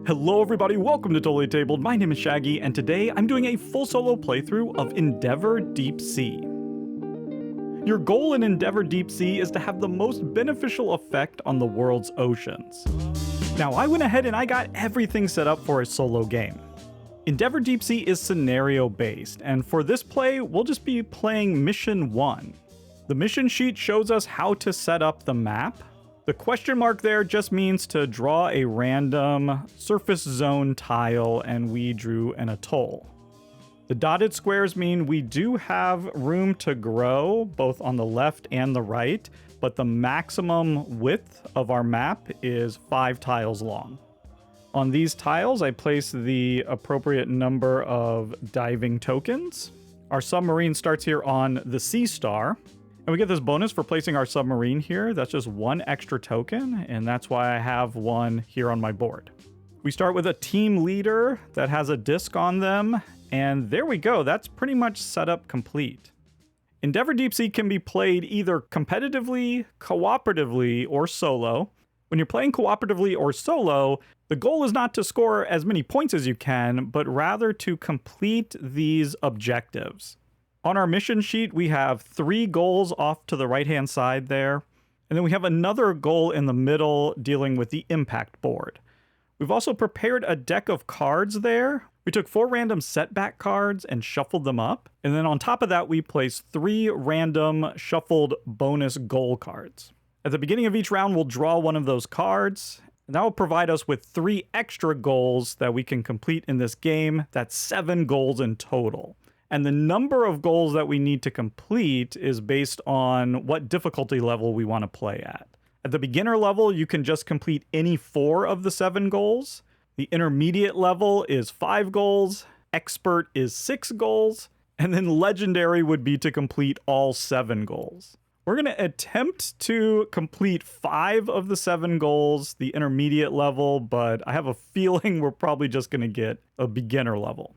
Hello everybody, welcome to Totally Tabled. My name is Shaggy, and today I'm doing a full solo playthrough of Endeavor Deep Sea. Your goal in Endeavor Deep Sea is to have the most beneficial effect on the world's oceans. Now, I went ahead and I got everything set up for a solo game. Endeavor Deep Sea is scenario-based, and for this play, we'll just be playing Mission 1. The mission sheet shows us how to set up the map. The question mark there just means to draw a random surface zone tile, and we drew an atoll. The dotted squares mean we do have room to grow, both on the left and the right, but the maximum width of our map is 5 tiles long. On these tiles, I place the appropriate number of diving tokens. Our submarine starts here on the Sea Star. And we get this bonus for placing our submarine here. That's just 1 extra token, and that's why I have one here on my board. We start with a team leader that has a disc on them, and there we go. That's pretty much setup complete. Endeavor Deep Sea can be played either competitively, cooperatively, or solo. When you're playing cooperatively or solo, the goal is not to score as many points as you can, but rather to complete these objectives. On our mission sheet, we have 3 goals off to the right-hand side there, and then we have another goal in the middle dealing with the impact board. We've also prepared a deck of cards there. We took 4 random setback cards and shuffled them up, and then on top of that, we placed 3 random shuffled bonus goal cards. At the beginning of each round, we'll draw one of those cards, and that will provide us with 3 extra goals that we can complete in this game. That's 7 goals in total. And the number of goals that we need to complete is based on what difficulty level we want to play at. At the beginner level, you can just complete any 4 of the 7 goals. The intermediate level is 5 goals. Expert is 6 goals. And then legendary would be to complete all 7 goals. We're going to attempt to complete 5 of the 7 goals, the intermediate level, but I have a feeling we're probably just going to get a beginner level.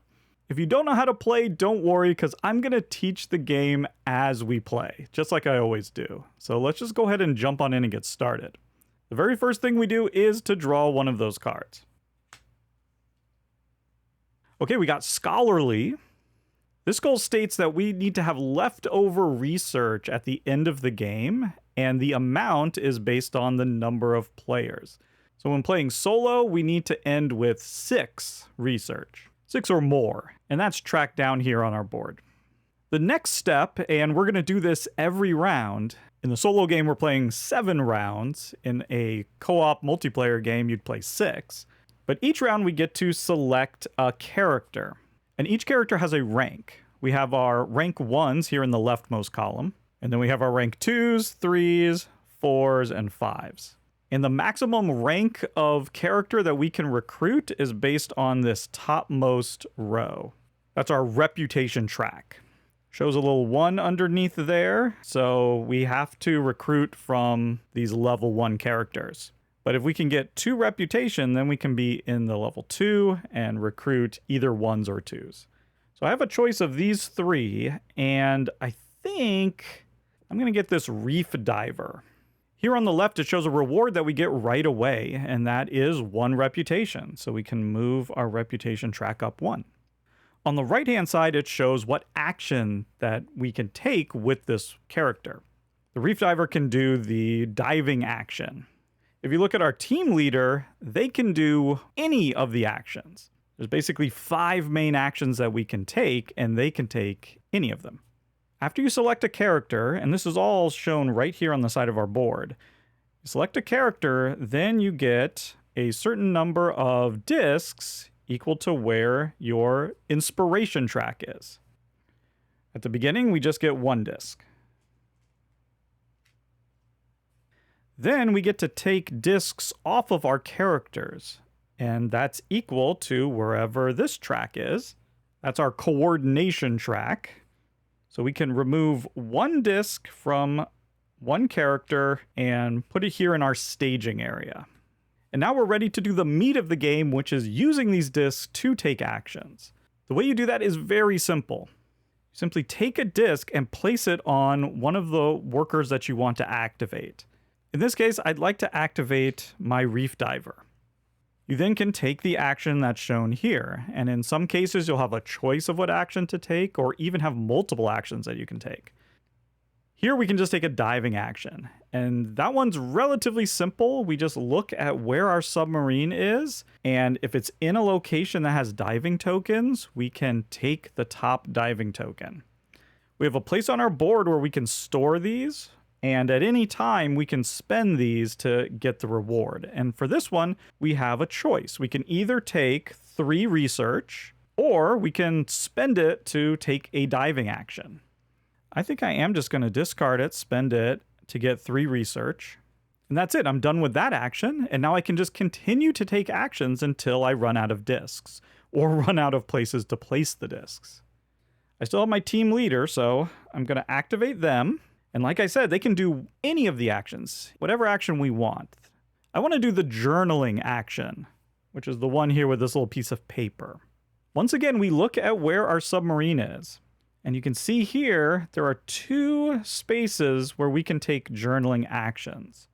If you don't know how to play, don't worry, because I'm going to teach the game as we play, just like I always do. So let's just go ahead and jump on in and get started. The very first thing we do is to draw one of those cards. Okay, we got Scholarly. This goal states that we need to have leftover research at the end of the game, and the amount is based on the number of players. So when playing solo, we need to end with 6 research. 6 or more, and that's tracked down here on our board. The next step, and we're going to do this every round, in the solo game we're playing 7 rounds, in a co-op multiplayer game you'd play 6, but each round we get to select a character, and each character has a rank. We have our rank 1s here in the leftmost column, and then we have our rank 2s, 3s, 4s, and 5s. And the maximum rank of character that we can recruit is based on this topmost row. That's our reputation track. Shows a little 1 underneath there, so we have to recruit from these level 1 characters. But if we can get 2 reputation, then we can be in the level 2 and recruit either 1s or 2s. So I have a choice of these 3, and I think I'm going to get this Reef Diver. Here on the left, it shows a reward that we get right away, and that is 1 reputation. So we can move our reputation track up 1. On the right-hand side, it shows what action that we can take with this character. The Reef Diver can do the diving action. If you look at our team leader, they can do any of the actions. There's basically 5 main actions that we can take, and they can take any of them. After you select a character, and this is all shown right here on the side of our board, you select a character, then you get a certain number of discs equal to where your inspiration track is. At the beginning, we just get 1 disc. Then we get to take discs off of our characters, and that's equal to wherever this track is. That's our coordination track. So we can remove 1 disc from 1 character and put it here in our staging area. And now we're ready to do the meat of the game, which is using these discs to take actions. The way you do that is very simple. You simply take a disc and place it on one of the workers that you want to activate. In this case, I'd like to activate my Reef Diver. You then can take the action that's shown here, and in some cases you'll have a choice of what action to take, or even have multiple actions that you can take. Here we can just take a diving action, and that one's relatively simple. We just look at where our submarine is, and if it's in a location that has diving tokens, we can take the top diving token. We have a place on our board where we can store these, and at any time we can spend these to get the reward. And for this one, we have a choice. We can either take 3 research, or we can spend it to take a diving action. I think I am just going to discard it, spend it to get 3 research. And that's it. I'm done with that action. And now I can just continue to take actions until I run out of discs, or run out of places to place the discs. I still have my team leader, so I'm going to activate them. And like I said, they can do any of the actions, whatever action we want. I want to do the journaling action, which is the one here with this little piece of paper. Once again, we look at where our submarine is. And you can see here, there are 2 spaces where we can take journaling actions.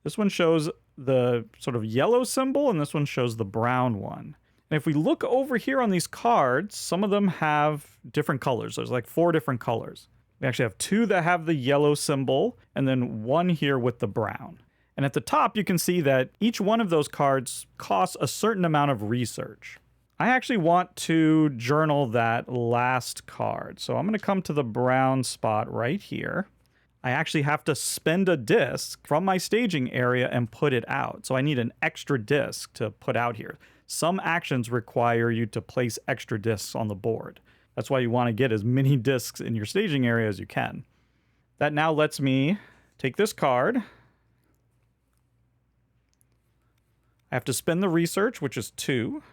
This one shows the sort of yellow symbol, and this one shows the brown one. And if we look over here on these cards, some of them have different colors. There's like 4 different colors. We actually have 2 that have the yellow symbol, and then 1 here with the brown. And at the top, you can see that each one of those cards costs a certain amount of research. I actually want to journal that last card. So I'm going to come to the brown spot right here. I actually have to spend a disc from my staging area and put it out. So I need an extra disc to put out here. Some actions require you to place extra discs on the board. That's why you want to get as many discs in your staging area as you can. That now lets me take this card. I have to spend the research, which is 2.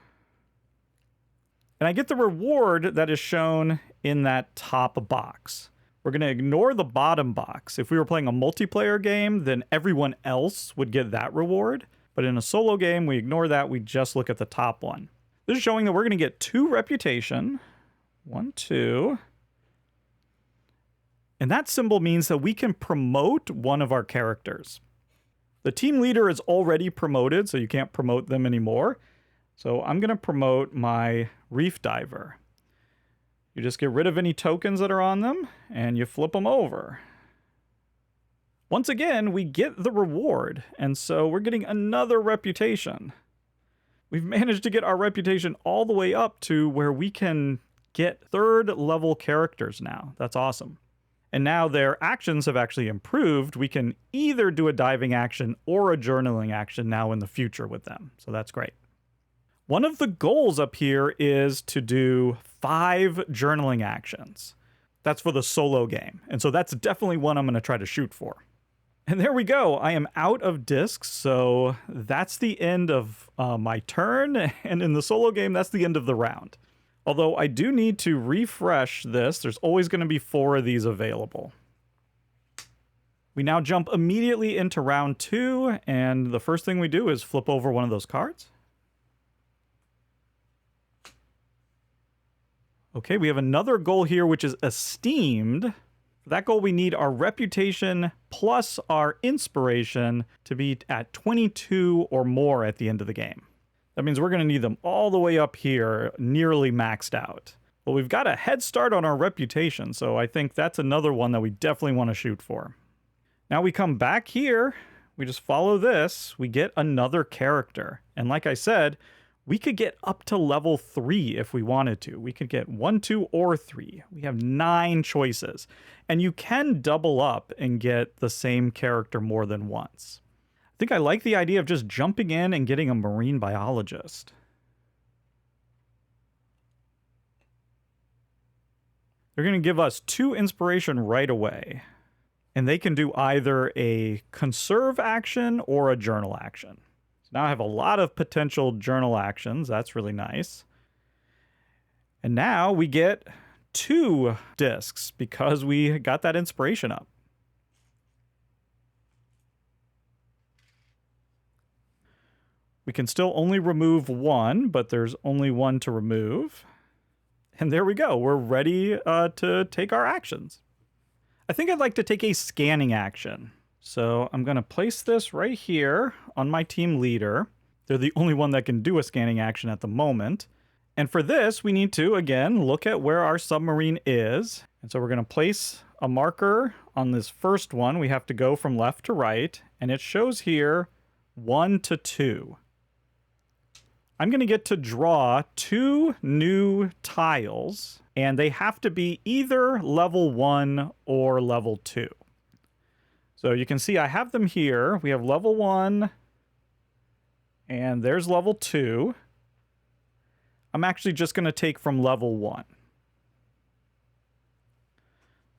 And I get the reward that is shown in that top box. We're going to ignore the bottom box. If we were playing a multiplayer game, then everyone else would get that reward. But in a solo game, we ignore that. We just look at the top one. This is showing that we're going to get 2 reputation. 1, 2. And that symbol means that we can promote one of our characters. The team leader is already promoted, so you can't promote them anymore. So I'm going to promote my reef diver. You just get rid of any tokens that are on them, and you flip them over. Once again, we get the reward, and so we're getting another reputation. We've managed to get our reputation all the way up to where we can get 3rd level characters now. That's awesome. And now their actions have actually improved. We can either do a diving action or a journaling action now in the future with them. So that's great. One of the goals up here is to do 5 journaling actions. That's for the solo game. And so that's definitely one I'm going to try to shoot for. And there we go. I am out of discs. So that's the end of my turn. And in the solo game, that's the end of the round. Although I do need to refresh this. There's always going to be 4 of these available. We now jump immediately into round 2. And the first thing we do is flip over one of those cards. Okay, we have another goal here, which is esteemed. For that goal, we need our reputation plus our inspiration to be at 22 or more at the end of the game. That means we're going to need them all the way up here, nearly maxed out. But we've got a head start on our reputation, so I think that's another one that we definitely want to shoot for. Now we come back here, we just follow this, we get another character. And like I said, we could get up to level 3 if we wanted to. We could get 1, 2, or 3. We have 9 choices. And you can double up and get the same character more than once. I think I like the idea of just jumping in and getting a marine biologist. They're going to give us 2 inspiration right away. And they can do either a conserve action or a journal action. Now I have a lot of potential journal actions. That's really nice. And now we get 2 discs because we got that inspiration up. We can still only remove 1, but there's only 1 to remove. And there we go. We're ready to take our actions. I think I'd like to take a scanning action. So I'm going to place this right here on my team leader. They're the only one that can do a scanning action at the moment. And for this, we need to, again, look at where our submarine is. And so we're going to place a marker on this first one. We have to go from left to right, and it shows here 1 to 2. I'm going to get to draw 2 new tiles, and they have to be either level 1 or level 2. So you can see I have them here. We have level 1, and there's level 2. I'm actually just going to take from level 1.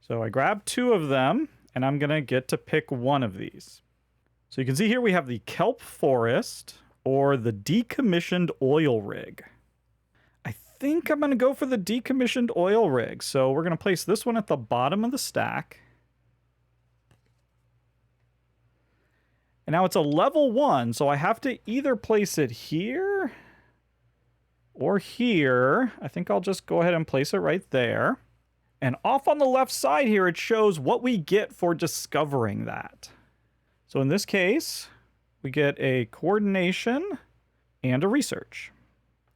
So I grab 2 of them, and I'm going to get to pick one of these. So you can see here we have the kelp forest or the decommissioned oil rig. I think I'm going to go for the decommissioned oil rig. So we're going to place this one at the bottom of the stack. And now it's a level 1, so I have to either place it here or here. I think I'll just go ahead and place it right there. And off on the left side here, it shows what we get for discovering that. So in this case, we get a coordination and a research.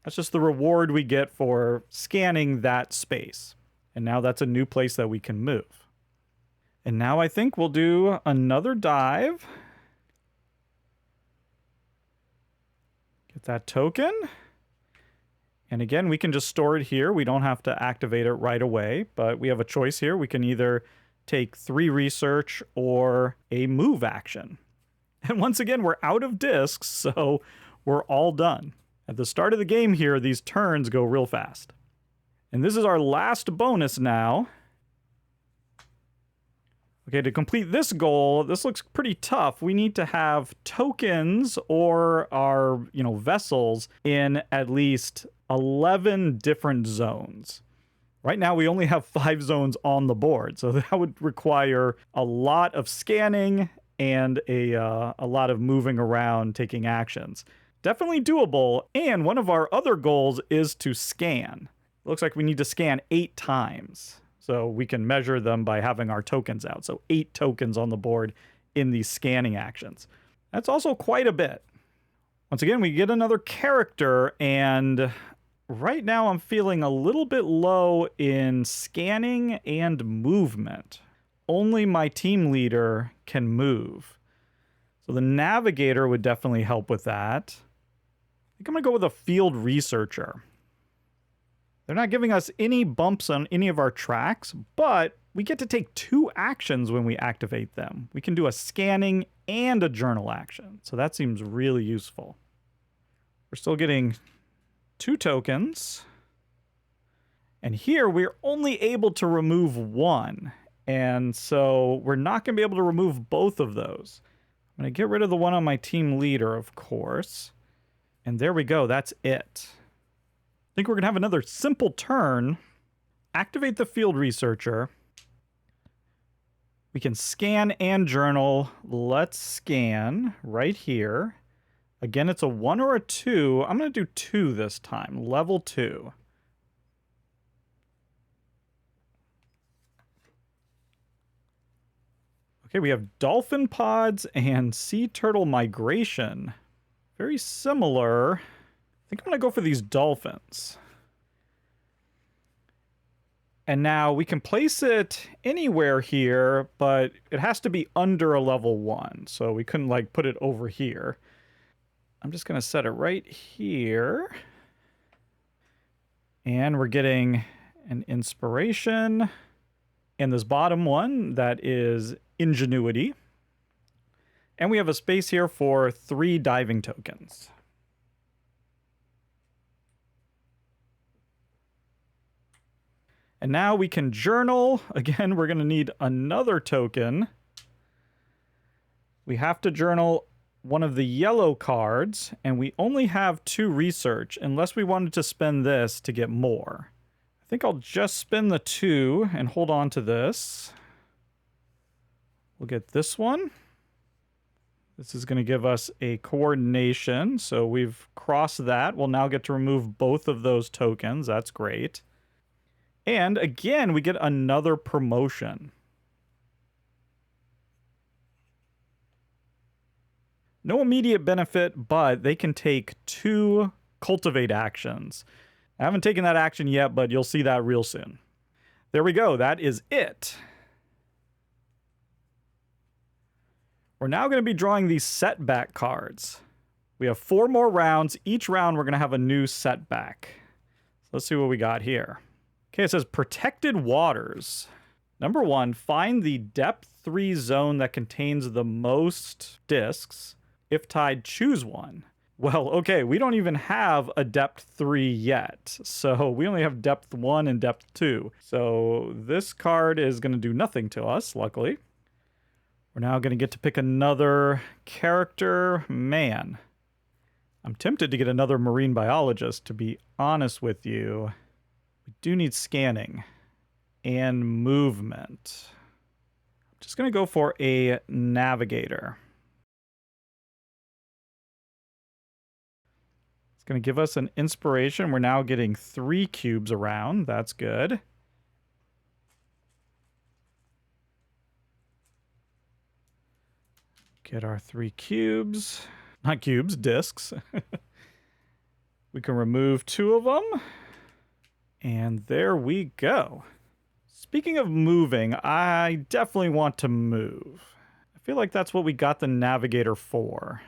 That's just the reward we get for scanning that space. And now that's a new place that we can move. And now I think we'll do another dive. Get that token. And again, we can just store it here. We don't have to activate it right away, but we have a choice here. We can either take 3 research or a move action. And once again, we're out of discs, so we're all done. At the start of the game here, these turns go real fast. And this is our last bonus now. Okay, to complete this goal, this looks pretty tough. We need to have tokens or our, vessels in at least 11 different zones. Right now, we only have 5 zones on the board, so that would require a lot of scanning and a lot of moving around, taking actions. Definitely doable, and one of our other goals is to scan. It looks like we need to scan 8 times. So we can measure them by having our tokens out. So 8 tokens on the board in these scanning actions. That's also quite a bit. Once again, we get another character, and right now I'm feeling a little bit low in scanning and movement. Only my team leader can move. So the navigator would definitely help with that. I think I'm going to go with a field researcher. They're not giving us any bumps on any of our tracks, but we get to take 2 actions when we activate them. We can do a scanning and a journal action, so that seems really useful. We're still getting 2 tokens. And here we're only able to remove 1, and so we're not going to be able to remove both of those. I'm going to get rid of the one on my team leader, of course. And there we go, that's it. I think we're going to have another simple turn. Activate the field researcher. We can scan and journal. Let's scan right here. Again, it's a 1 or a 2. I'm going to do 2 this time. Level 2. Okay, we have dolphin pods and sea turtle migration. Very similar. I think I'm going to go for these dolphins. And now we can place it anywhere here, but it has to be under a level 1. So we couldn't put it over here. I'm just going to set it right here. And we're getting an inspiration. And this bottom one, that is ingenuity. And we have a space here for 3 diving tokens. And now we can journal. Again, we're going to need another token. We have to journal one of the yellow cards, and we only have 2 research, unless we wanted to spend this to get more. I think I'll just spend the 2 and hold on to this. We'll get this one. This is going to give us a coordination, so we've crossed that. We'll now get to remove both of those tokens. That's great. And again, we get another promotion. No immediate benefit, but they can take 2 cultivate actions. I haven't taken that action yet, but you'll see that real soon. There we go. That is it. We're now going to be drawing these setback cards. We have 4 more rounds. Each round, we're going to have a new setback. So let's see what we got here. Okay, it says Protected Waters. Number 1, find the depth 3 zone that contains the most discs. If tied, choose one. Well, okay, we don't even have a depth 3 yet. So we only have depth 1 and depth 2. So this card is going to do nothing to us, luckily. We're now going to get to pick another character. Man, I'm tempted to get another marine biologist, to be honest with you. We do need scanning and movement. I'm just going to go for a navigator. It's going to give us an inspiration. We're now getting 3 cubes around. That's good. Get our 3 cubes. Not cubes, discs. We can remove 2 of them. And there we go. Speaking of moving, I definitely want to move. I feel like that's what we got the navigator for.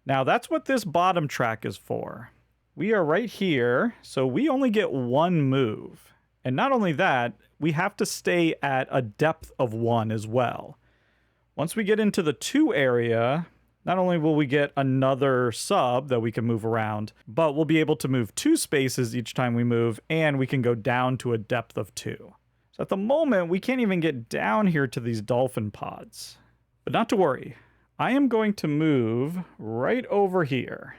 Now that's what this bottom track is for. We are right here, so we only get 1 move. And not only that, we have to stay at a depth of 1 as well. Once we get into the 2 area, not only will we get another sub that we can move around, but we'll be able to move 2 spaces each time we move, and we can go down to a depth of 2. So at the moment, we can't even get down here to these dolphin pods. But not to worry. I am going to move right over here.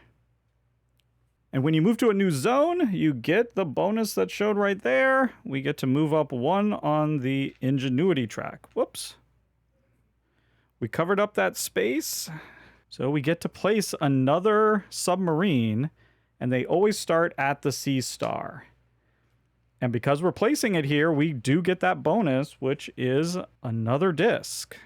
And when you move to a new zone, you get the bonus that showed right there. We get to move up 1 on the ingenuity track. Whoops. We covered up that space. So we get to place another submarine, and they always start at the sea star. And because we're placing it here, we do get that bonus, which is another disc.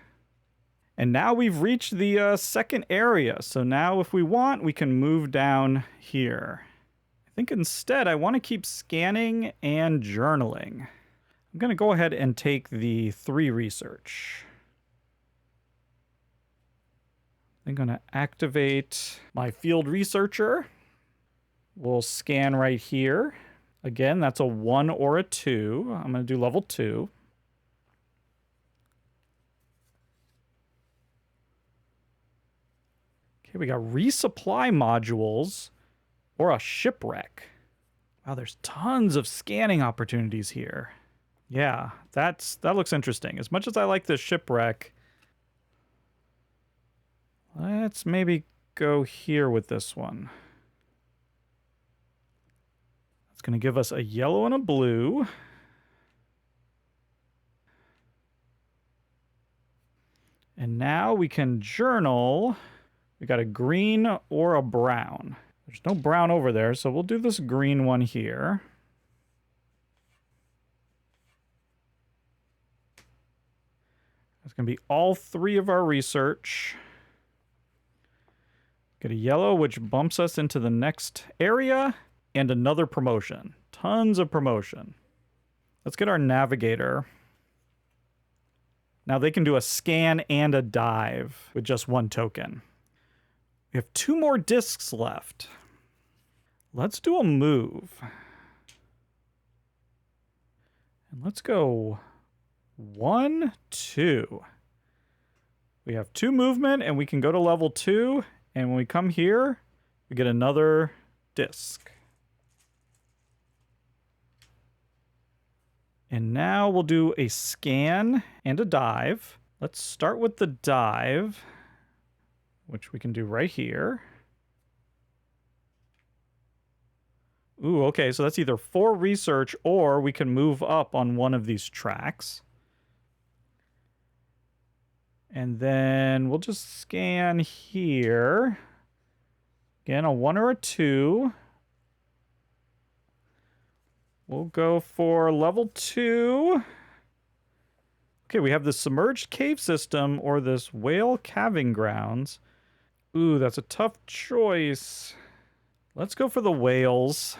And now we've reached the second area. So now if we want, we can move down here. I think instead I want to keep scanning and journaling. I'm going to go ahead and take the 3 research. I'm going to activate my field researcher. We'll scan right here. Again, that's a 1 or a 2. I'm going to do level 2. Okay, we got resupply modules or a shipwreck. Wow, there's tons of scanning opportunities here. Yeah, that looks interesting. As much as I like this shipwreck, let's maybe go here with this one. It's going to give us a yellow and a blue. And now we can journal. We got a green or a brown. There's no brown over there, so we'll do this green one here. That's going to be all 3 of our research. Get a yellow, which bumps us into the next area, and another promotion. Tons of promotion. Let's get our navigator. Now they can do a scan and a dive with just 1 token. We have 2 more discs left. Let's do a move. And let's go 1, 2. We have 2 movement, and we can go to level 2. And when we come here, we get another disc. And now we'll do a scan and a dive. Let's start with the dive, which we can do right here. Ooh, okay, so that's either 4 research or we can move up on one of these tracks. And then we'll just scan here. Again, a 1 or a 2. We'll go for level 2. Okay, we have the submerged cave system or this whale calving grounds. Ooh, that's a tough choice. Let's go for the whales.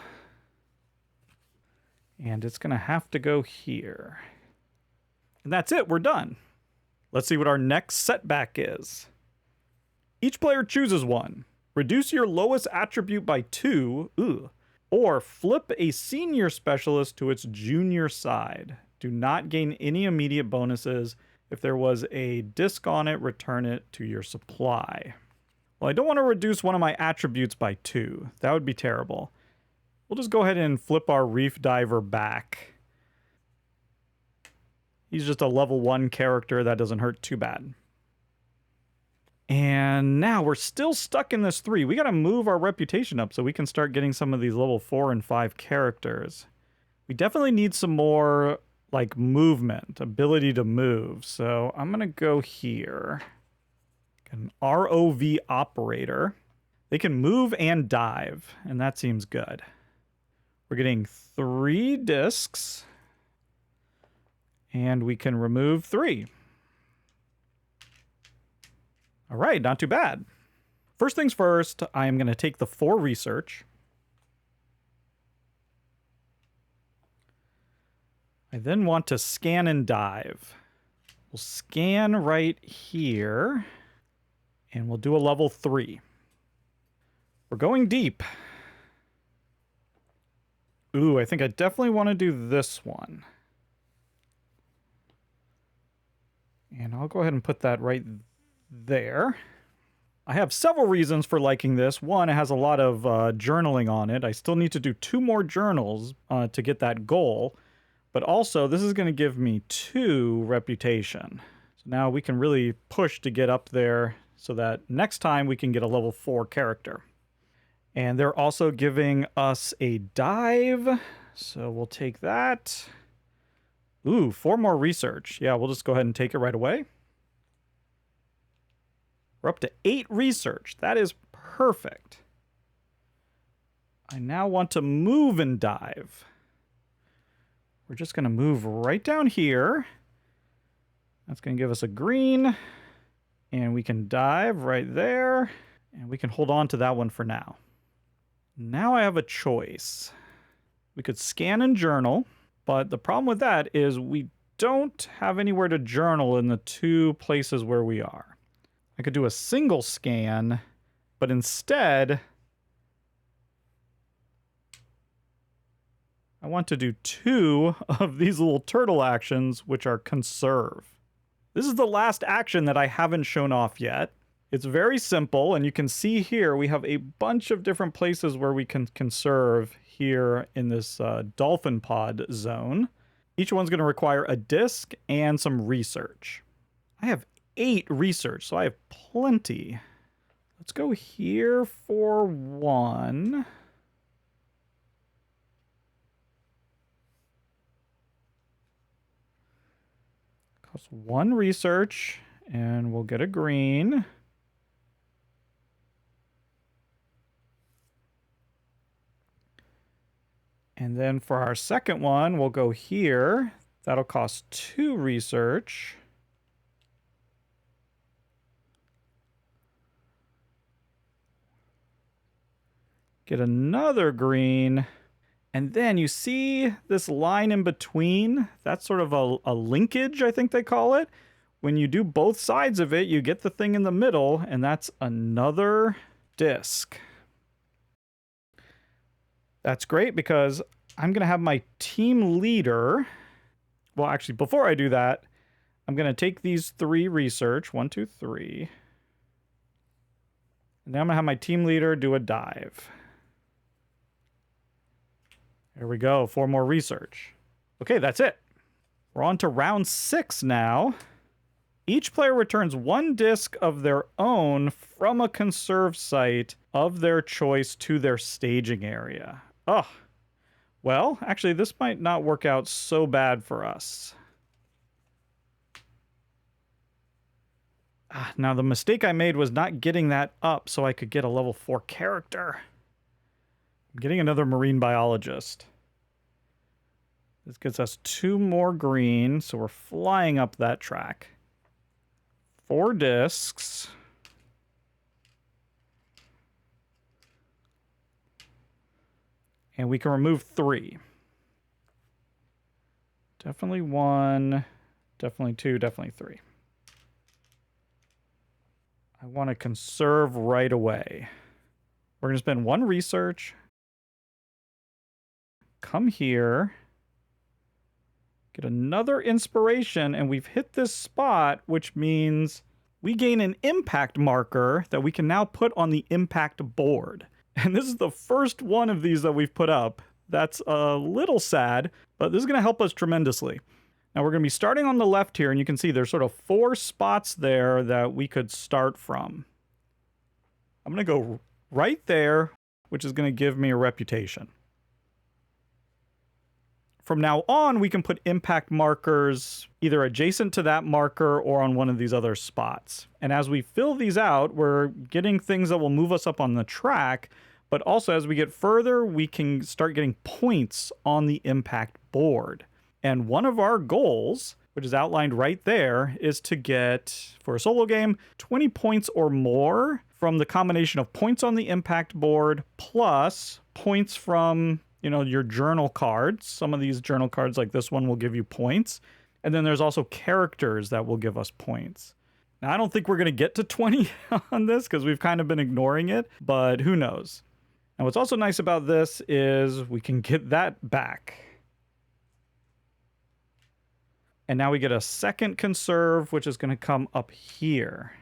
And it's going to have to go here. And that's it, we're done. Let's see what our next setback is. Each player chooses one. Reduce your lowest attribute by 2, or flip a senior specialist to its junior side. Do not gain any immediate bonuses. If there was a disc on it, return it to your supply. Well, I don't want to reduce one of my attributes by 2. That would be terrible. We'll just go ahead and flip our reef diver back. He's just a level 1 character. That doesn't hurt too bad. And now we're still stuck in this 3. We got to move our reputation up so we can start getting some of these level 4 and 5 characters. We definitely need some more, like, movement, ability to move. So I'm going to go here. An ROV operator. They can move and dive, and that seems good. We're getting 3 discs, and we can remove 3. All right, not too bad. First things first, I am going to take the 4 research. I then want to scan and dive. We'll scan right here, and we'll do a level 3. We're going deep. Ooh, I think I definitely want to do this one. And I'll go ahead and put that right there. I have several reasons for liking this. One, it has a lot of journaling on it. I still need to do 2 more journals to get that goal. But also, this is going to give me 2 reputation. So now we can really push to get up there so that next time we can get a level 4 character. And they're also giving us a dive. So we'll take that. Ooh, 4 more research. Yeah, we'll just go ahead and take it right away. We're up to 8 research. That is perfect. I now want to move and dive. We're just going to move right down here. That's going to give us a green. And we can dive right there. And we can hold on to that one for now. Now I have a choice. We could scan and journal. But the problem with that is we don't have anywhere to journal in the 2 places where we are. I could do a single scan, but instead, I want to do 2 of these little turtle actions, which are conserve. This is the last action that I haven't shown off yet. It's very simple, and you can see here we have a bunch of different places where we can conserve here in this dolphin pod zone. Each one's going to require a disc and some research. I have 8 research, so I have plenty. Let's go here for 1. Costs 1 research, and we'll get a green. And then for our second one, we'll go here. That'll cost 2 research. Get another green. And then you see this line in between? That's sort of a linkage, I think they call it. When you do both sides of it, you get the thing in the middle, and that's another disc. That's great because I'm going to have my team leader. Well, actually, before I do that, I'm going to take these 3 research. 1, 2, 3. And then I'm going to have my team leader do a dive. There we go. 4 more research. Okay, that's it. We're on to round 6 now. Each player returns 1 disc of their own from a conserve site of their choice to their staging area. Oh, well, actually, this might not work out so bad for us. Now, the mistake I made was not getting that up so I could get a level 4 character. I'm getting another marine biologist. This gets us 2 more green, so we're flying up that track. 4 discs. And we can remove 3. Definitely 1, definitely 2, definitely 3. I want to conserve right away. We're going to spend 1 research. Come here. Get another inspiration, and we've hit this spot, which means we gain an impact marker that we can now put on the impact board. And this is the first one of these that we've put up. That's a little sad, but this is going to help us tremendously. Now we're going to be starting on the left here, and you can see there's sort of 4 spots there that we could start from. I'm going to go right there, which is going to give me a reputation. From now on, we can put impact markers either adjacent to that marker or on one of these other spots. And as we fill these out, we're getting things that will move us up on the track, but also as we get further, we can start getting points on the impact board. And one of our goals, which is outlined right there, is to get, for a solo game, 20 points or more from the combination of points on the impact board plus points from, you know, your journal cards. Some of these journal cards, like this one, will give you points. And then there's also characters that will give us points. Now, I don't think we're going to get to 20 on this because we've kind of been ignoring it, but who knows? And what's also nice about this is we can get that back. And now we get a second conserve, which is going to come up here.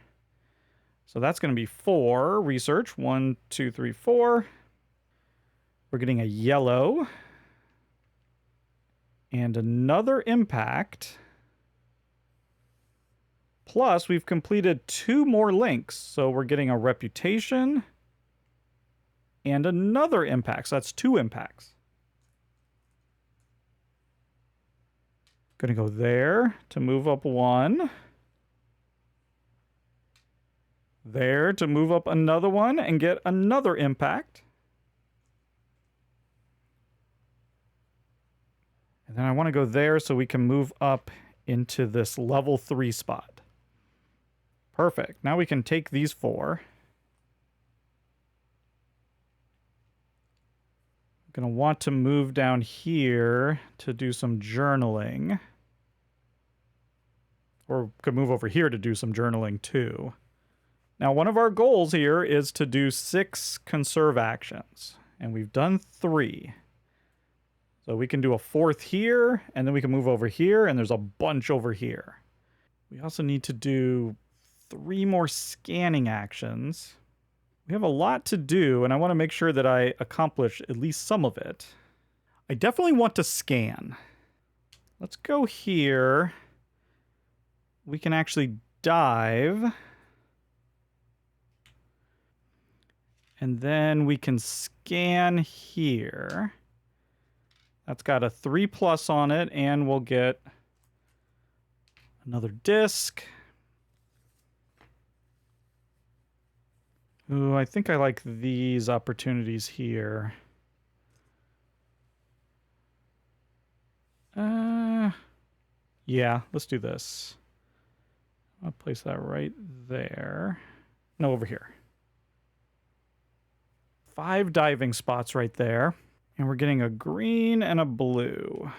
So that's going to be 4 research. 1, 2, 3, 4. We're getting a yellow. And another impact. Plus, we've completed 2 more links. So we're getting a reputation and another impact. So that's 2 impacts. Going to go there to move up 1. There to move up another one and get another impact. And then I want to go there so we can move up into this level 3 spot. Perfect. Now we can take these 4. I'm going to want to move down here to do some journaling. Or could move over here to do some journaling too. Now, one of our goals here is to do 6 conserve actions. And we've done 3. So we can do a 4th here, and then we can move over here, and there's a bunch over here. We also need to do 3 more scanning actions. We have a lot to do, and I want to make sure that I accomplish at least some of it. I definitely want to scan. Let's go here. We can actually dive. And then we can scan here. That's got a 3+ on it, and we'll get another disc. Ooh, I think I like these opportunities here. Yeah, let's do this. I'll place that right there. No, over here. 5 diving spots right there. And we're getting a green and a blue.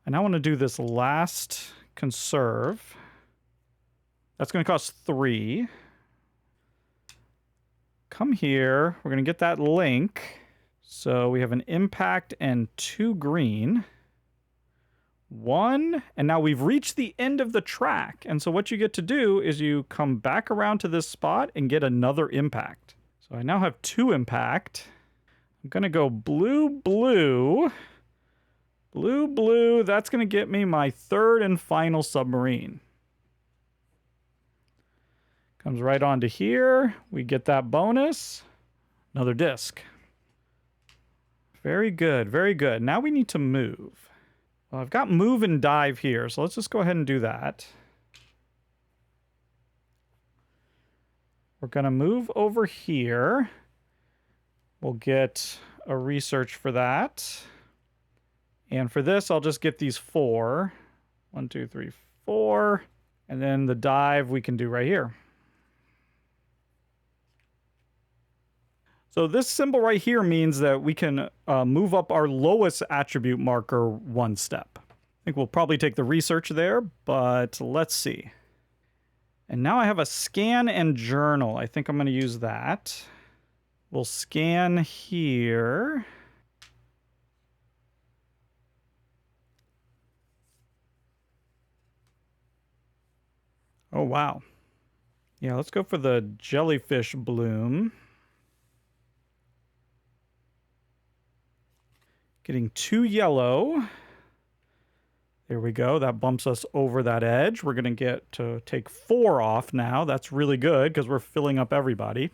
And I want to do this last conserve. That's going to cost 3. Come here. We're going to get that link. So we have an impact and 2 green. 1. And now we've reached the end of the track. And so what you get to do is you come back around to this spot and get another impact. So I now have 2 impact. I'm going to go blue, blue. Blue, blue. That's going to get me my 3rd and final submarine. Comes right onto here. We get that bonus. Another disc. Very good, very good. Now we need to move. Well, I've got move and dive here, so let's just go ahead and do that. We're going to move over here. We'll get a research for that. And for this, I'll just get these 4. 1, 2, 3, 4. And then the dive we can do right here. So this symbol right here means that we can move up our lowest attribute marker 1 step. I think we'll probably take the research there, but let's see. And now I have a scan and journal. I think I'm going to use that. We'll scan here. Oh, wow. Yeah, let's go for the jellyfish bloom. Getting 2 yellow. There we go. That bumps us over that edge. We're going to get to take 4 off now. That's really good because we're filling up everybody.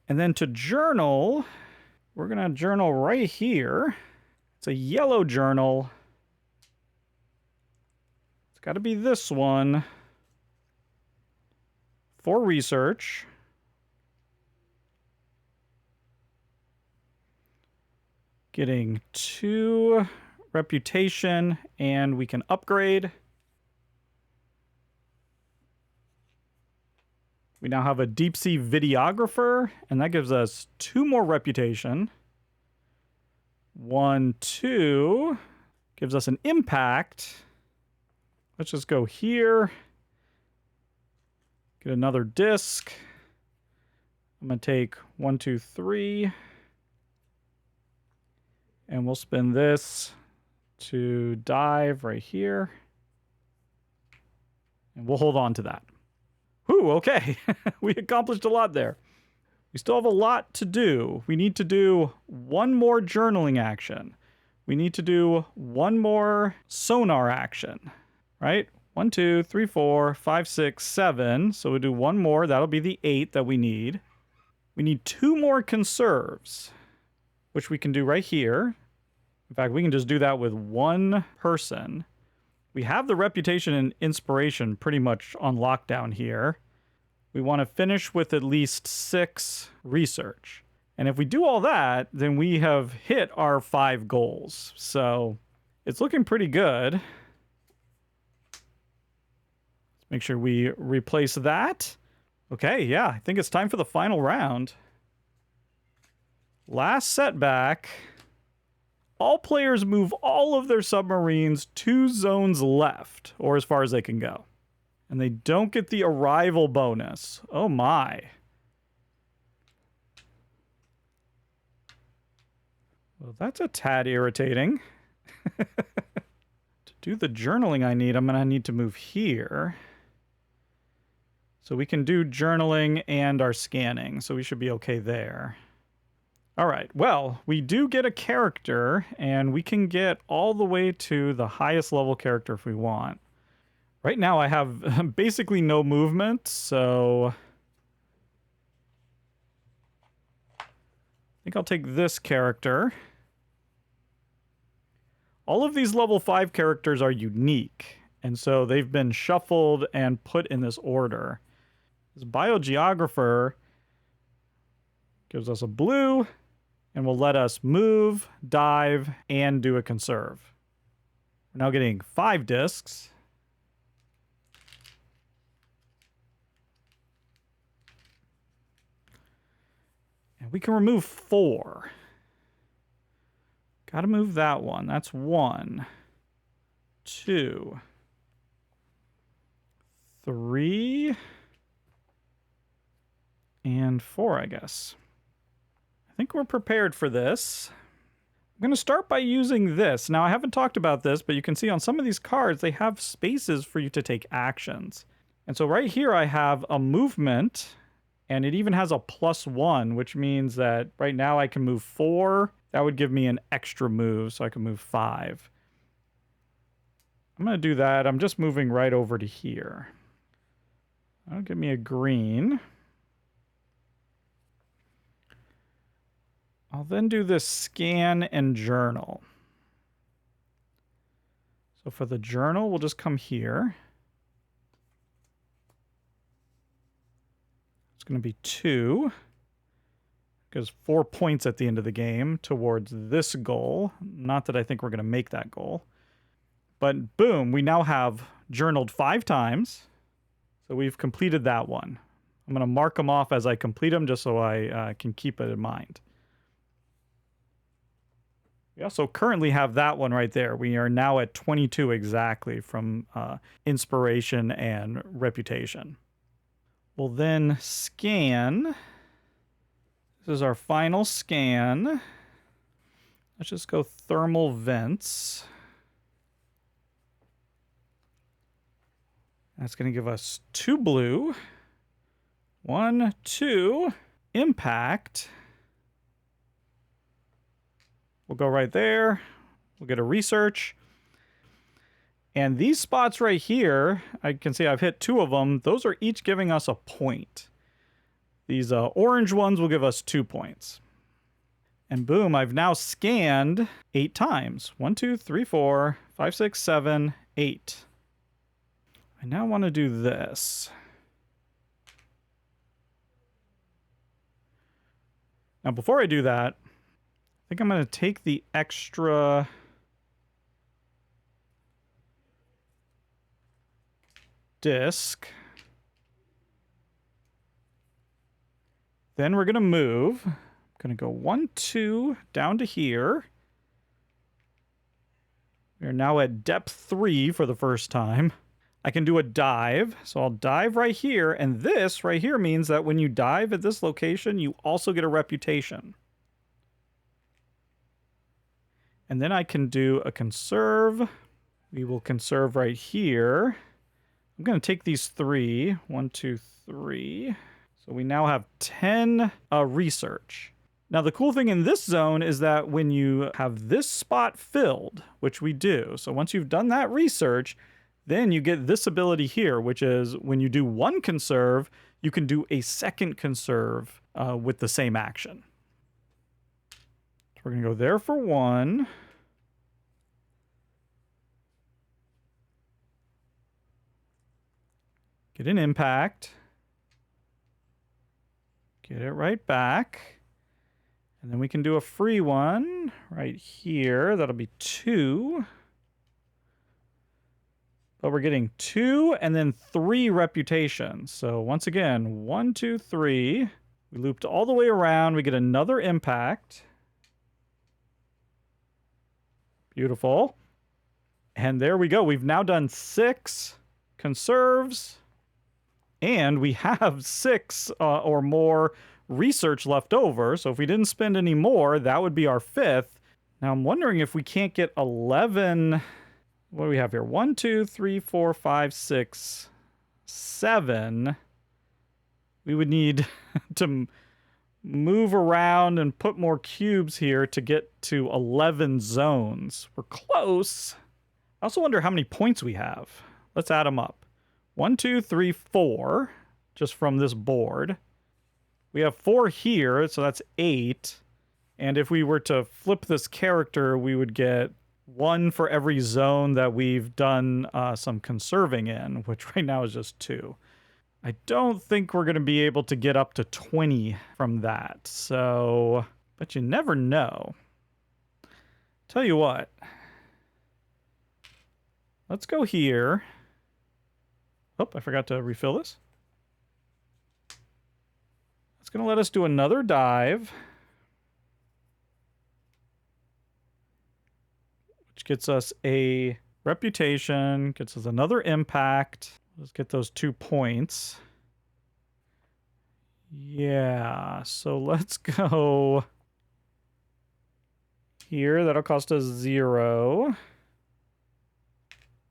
And then to journal, we're going to journal right here. It's a yellow journal. It's got to be this one. For research. Getting 2 reputation, and we can upgrade. We now have a deep sea videographer, and that gives us 2 more reputation. 1, 2 gives us an impact. Let's just go here. Get another disc. I'm going to take 1, 2, 3. And we'll spin this to dive right here. And we'll hold on to that. Whew, okay. We accomplished a lot there. We still have a lot to do. We need to do 1 more journaling action. We need to do 1 more sonar action, right? 1, 2, 3, 4, 5, 6, 7. So we'll do 1 more. That'll be the 8 that we need. We need 2 more conserves, which we can do right here. In fact, we can just do that with 1 person. We have the reputation and inspiration pretty much on lockdown here. We want to finish with at least 6 research. And if we do all that, then we have hit our 5 goals. So it's looking pretty good. Make sure we replace that. Okay, yeah, I think it's time for the final round. Last setback. All players move all of their submarines 2 zones left, or as far as they can go. And they don't get the arrival bonus. Oh my. Well, that's a tad irritating. To do the journaling I need, I'm going to need to move here. So we can do journaling and our scanning, so we should be okay there. All right, well, we do get a character, and we can get all the way to the highest level character if we want. Right now I have basically no movement, so I think I'll take this character. All of these level 5 characters are unique, and so they've been shuffled and put in this order. This biogeographer gives us a blue and will let us move, dive, and do a conserve. We're now getting 5 discs. And we can remove 4. Gotta move that one. That's 1, 2, 3, and 4, I guess. I think we're prepared for this. I'm going to start by using this. Now, I haven't talked about this, but you can see on some of these cards, they have spaces for you to take actions. And so right here, I have a movement, and it even has a +1, which means that right now I can move 4. That would give me an extra move, so I can move 5. I'm going to do that. I'm just moving right over to here. That'll give me a green. I'll then do this scan and journal. So for the journal, we'll just come here. It's going to be 2. Because 4 points at the end of the game towards this goal. Not that I think we're going to make that goal. But boom, we now have journaled 5 times. So we've completed that one. I'm going to mark them off as I complete them just so I can keep it in mind. We also currently have that one right there. We are now at 22 exactly from inspiration and reputation. We'll then scan. This is our final scan. Let's just go thermal vents. That's going to give us 2 blue. 1, 2. Impact. We'll go right there. We'll get a research. And these spots right here, I can see I've hit 2 of them. Those are each giving us a point. These orange ones will give us 2 points. And boom, I've now scanned 8 times. 1, 2, 3, 4, 5, 6, 7, 8. I now want to do this. Now, before I do that, I think I'm going to take the extra disc. Then we're going to move. I'm going to go 1, 2 down to here. We are now at depth 3 for the first time. I can do a dive, so I'll dive right here, and this right here means that when you dive at this location, you also get a reputation. And then I can do a conserve. We will conserve right here. I'm going to take these 3. 1, 2, 3. So we now have 10 research. Now, the cool thing in this zone is that when you have this spot filled, which we do, so once you've done that research, then you get this ability here, which is when you do 1 conserve, you can do a second conserve with the same action. So we're going to go there for 1. Get an impact. Get it right back. And then we can do a free one right here. That'll be 2. But we're getting 2 and then 3 reputations. So once again, 1, 2, 3. We looped all the way around. We get another impact. Beautiful. And there we go. We've now done 6 conserves. And we have 6 or more research left over. So if we didn't spend any more, that would be our 5th. Now I'm wondering if we can't get 11... What do we have here? 1, 2, 3, 4, 5, 6, 7. We would need to move around and put more cubes here to get to 11 zones. We're close. I also wonder how many points we have. Let's add them up. 1, 2, 3, 4, just from this board. We have 4 here, so that's 8. And if we were to flip this character, we would get 1 for every zone that we've done some conserving in, which right now is just 2. I don't think we're going to be able to get up to 20 from that. So, but you never know. Tell you what. Let's go here. Oh, I forgot to refill this. It's going to let us do another dive. Which gets us a reputation, gets us another impact. Let's get those 2 points. Yeah, so let's go here. That'll cost us 0.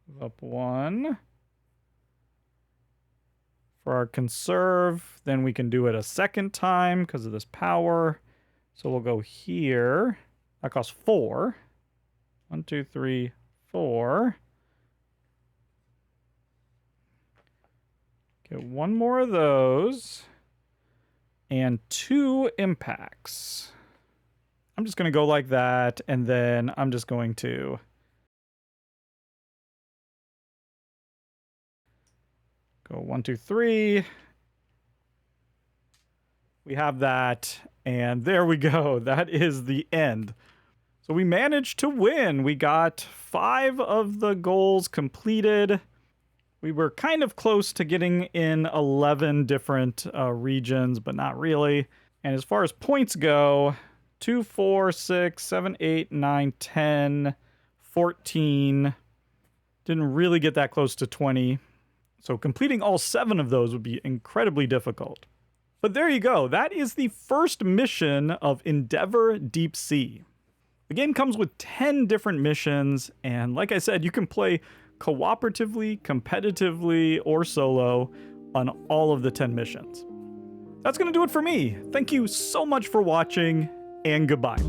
Move up 1. For our conserve, then we can do it a second time because of this power. So we'll go here. That costs 4. 1, 2, 3, 4. Get 1 more of those. And 2 impacts. I'm just going to go like that, and then I'm just going to go 1, 2, 3. We have that, and there we go. That is the end. So we managed to win. We got 5 of the goals completed. We were kind of close to getting in 11 different regions, but not really. And as far as points go, 2, 4, 6, 7, 8, 9, 10, 14. Didn't really get that close to 20. So completing all 7 of those would be incredibly difficult. But there you go. That is the first mission of Endeavor Deep Sea. The game comes with 10 different missions, and like I said, you can play cooperatively, competitively, or solo on all of the 10 missions. That's going to do it for me. Thank you so much for watching, and goodbye.